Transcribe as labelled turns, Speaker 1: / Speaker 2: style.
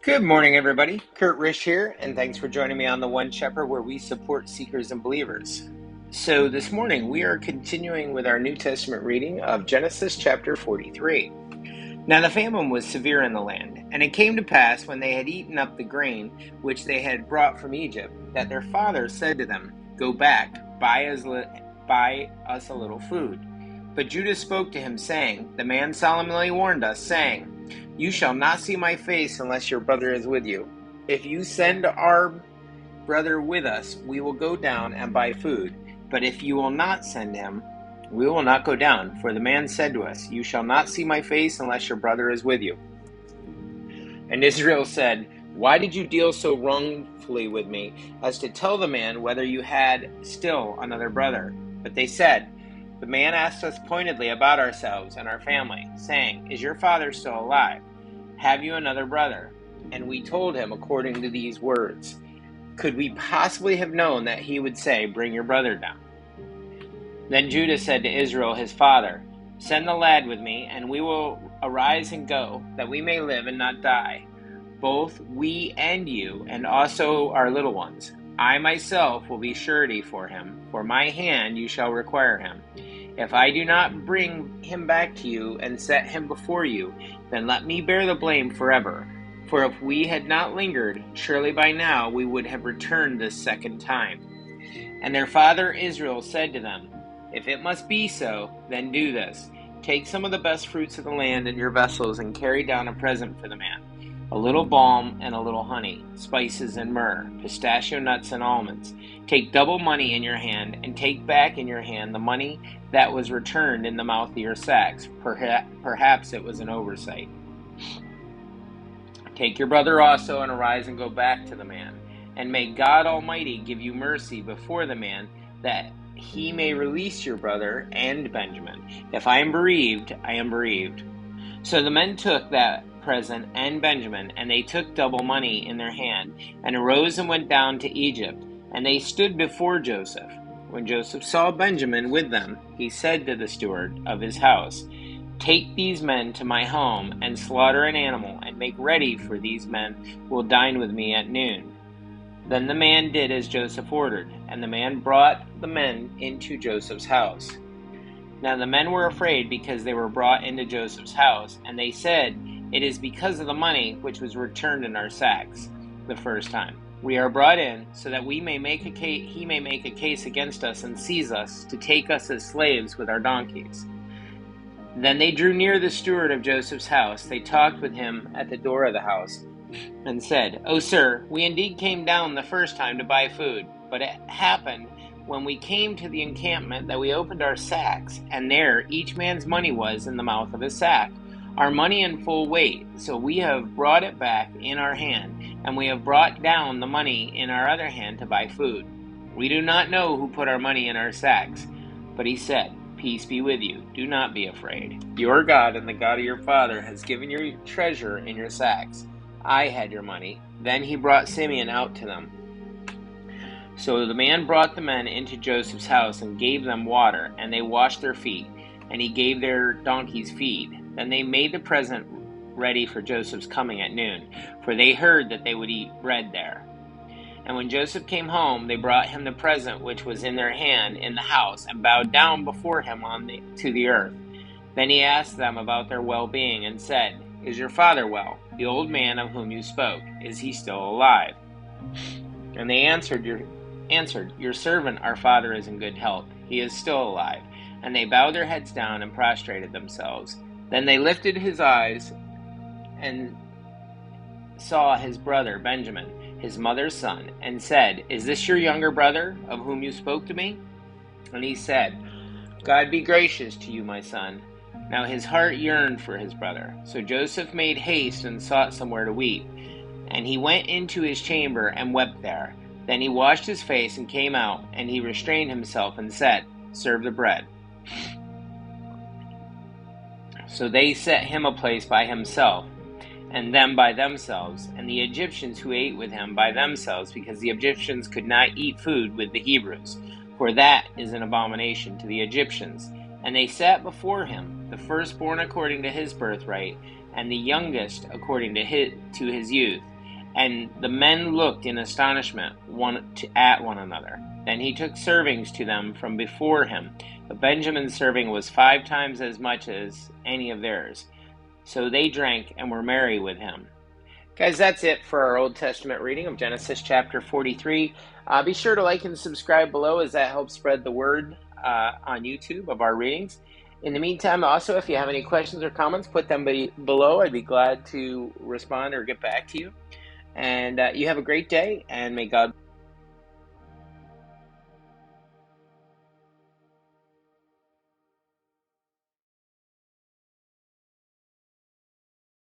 Speaker 1: Good morning, everybody. Kurt Risch here, and thanks for joining me on the One Shepherd, where we support seekers and believers. So, this morning we are continuing with our New Testament reading of Genesis chapter 43. Now, the famine was severe in the land, and it came to pass when they had eaten up the grain which they had brought from Egypt, that their father said to them, "Go back, buy us a little food." But Judah spoke to him, saying, "The man solemnly warned us, saying, You shall not see my face unless your brother is with you. If you send our brother with us, we will go down and buy food. But if you will not send him, we will not go down. For the man said to us, You shall not see my face unless your brother is with you." And Israel said, "Why did you deal so wrongfully with me, as to tell the man whether you had still another brother?" But they said, "The man asked us pointedly about ourselves and our family, saying, Is your father still alive? Have you another brother?" And we told him according to these words. Could we possibly have known that he would say, "Bring your brother down"? Then Judah said to Israel his father, "Send the lad with me, and we will arise and go, that we may live and not die, both we and you, and also our little ones. I myself will be surety for him. For my hand you shall require him. If I do not bring him back to you and set him before you, then let me bear the blame forever. For if we had not lingered, surely by now we would have returned this second time." And their father Israel said to them, "If it must be so, then do this. Take some of the best fruits of the land in your vessels and carry down a present for the man. A little balm and a little honey, spices and myrrh, pistachio nuts and almonds. Take double money in your hand, and take back in your hand the money that was returned in the mouth of your sacks. Perhaps it was an oversight. Take your brother also, and arise and go back to the man. And may God Almighty give you mercy before the man, that he may release your brother and Benjamin. If I am bereaved, I am bereaved." So the men took that present and Benjamin, and they took double money in their hand, and arose and went down to Egypt. And they stood before Joseph. When Joseph saw Benjamin with them, he said to the steward of his house, "Take these men to my home, and slaughter an animal, and make ready, for these men will dine with me at noon." Then the man did as Joseph ordered, and the man brought the men into Joseph's house. Now the men were afraid because they were brought into Joseph's house, and they said, "It is because of the money which was returned in our sacks the first time. We are brought in, so that he may make a case against us and seize us, to take us as slaves with our donkeys." Then they drew near the steward of Joseph's house. They talked with him at the door of the house, and said, "O sir, we indeed came down the first time to buy food, but it happened when we came to the encampment that we opened our sacks, and there each man's money was in the mouth of his sack, our money in full weight. So we have brought it back in our hand, and we have brought down the money in our other hand to buy food. We do not know who put our money in our sacks." But he said, "Peace be with you. Do not be afraid. Your God and the God of your father has given you treasure in your sacks. I had your money." Then he brought Simeon out to them. So the man brought the men into Joseph's house and gave them water, and they washed their feet, and he gave their donkeys feed. Then they made the present ready for Joseph's coming at noon, for they heard that they would eat bread there. And when Joseph came home, they brought him the present which was in their hand in the house, and bowed down before him to the earth. Then he asked them about their well-being, and said, "Is your father well, the old man of whom you spoke? Is he still alive?" And they answered, "Your servant, our father, is in good health. He is still alive." And they bowed their heads down and prostrated themselves. Then they lifted his eyes and saw his brother Benjamin, his mother's son, and said, "Is this your younger brother, of whom you spoke to me?" And he said, "God be gracious to you, my son." Now his heart yearned for his brother. So Joseph made haste and sought somewhere to weep. And he went into his chamber and wept there. Then he washed his face and came out, and he restrained himself and said, "Serve the bread." So they set him a place by himself, and them by themselves, and the Egyptians who ate with him by themselves, because the Egyptians could not eat food with the Hebrews, for that is an abomination to the Egyptians. And they sat before him, the firstborn according to his birthright, and the youngest according to his youth. And the men looked in astonishment at one another. Then he took servings to them from before him. But Benjamin's serving was 5 times as much as any of theirs. So they drank and were merry with him. Guys, that's it for our Old Testament reading of Genesis chapter 43. Be sure to like and subscribe below, as that helps spread the word on YouTube of our readings. In the meantime, also, if you have any questions or comments, put them below. I'd be glad to respond or get back to you. And you have a great day, and may God